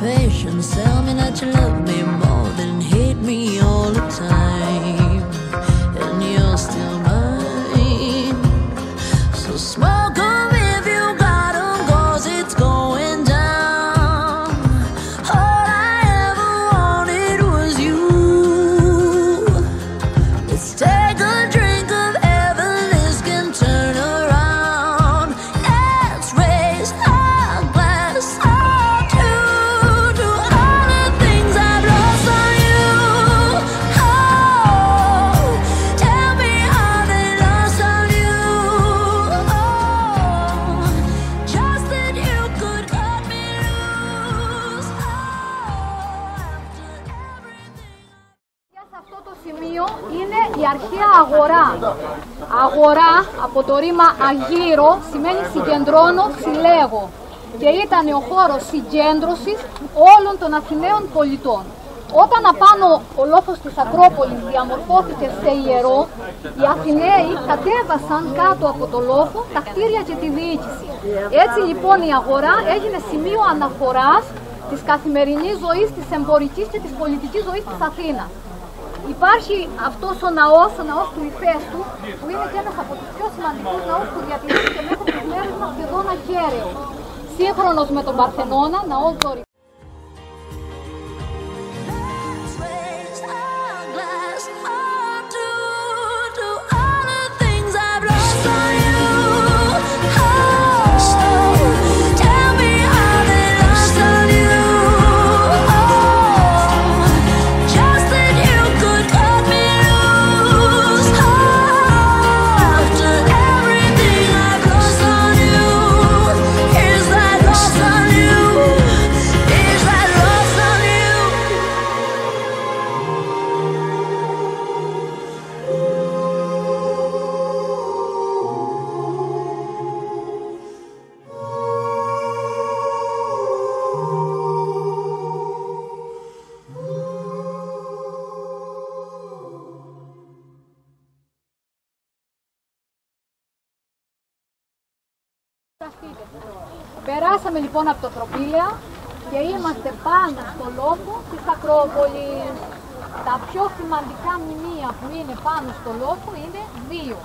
patience. Tell me that you love me more than hate me all the time. And you're still mine. So smoke 'em if you got 'em, 'cause it's going down. All I ever wanted was you. Let's take a drink of heaven, this can turn around. Let's raise our glass up to all the things I've lost on you. Oh, tell me how they lost on you. Oh, just that you could cut me loose. Oh, after everything. Σε αυτό το σημείο είναι η αρχαία αγορά. Αγορά από το ρήμα αγύρω σημαίνει συγκεντρώνω, συλλέγω. Και ήταν ο χώρος συγκέντρωσης όλων των Αθηναίων πολιτών. Όταν απάνω ο λόφος της Ακρόπολης διαμορφώθηκε σε ιερό, οι Αθηναίοι κατέβασαν κάτω από το λόφο τα κτίρια και τη διοίκηση. Έτσι λοιπόν η αγορά έγινε σημείο αναφοράς της καθημερινής ζωής, της εμπορικής και της πολιτικής ζωής της Αθήνας. Υπάρχει αυτός ο ναός του Ηφαίστου, που είναι και ένας από τους πιο σημαντικούς ναούς που διατηρήθηκε μέχρι τις μέρες μας σχεδόν ακέραιος. Σύγχρονος με τον Παρθενώνα, ναός δωρητής. Let's raise our glass up to all the things I've lost on you. Oh, tell me how they lost on you. Oh, just that you could cut me loose. Oh, after everything I've lost on you. Is that lost on you? Is that lost on you? Περάσαμε λοιπόν από το Τροπήλαια και είμαστε πάνω στο λόφο της Ακρόπολης. Τα πιο σημαντικά μνημεία που είναι πάνω στο λόφο είναι δύο.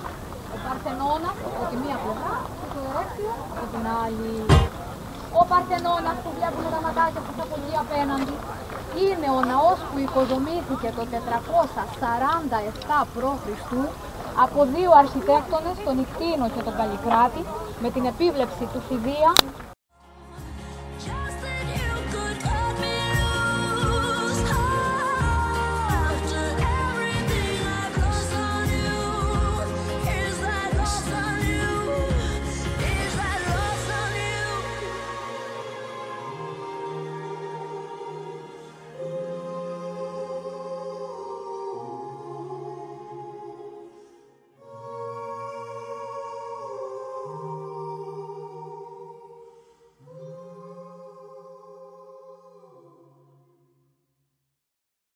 Ο Παρθενώνας από τη μία πλευρά και το Ερέκτιο από την άλλη. Ο Παρθενώνας που βλέπουμε τα ματάκια που από εκεί απέναντι είναι ο ναός που οικοδομήθηκε το 447 π.Χ. από δύο αρχιτέκτονες, τον Ικτίνο και τον Καλλικράτη, με την επίβλεψη του Φιδία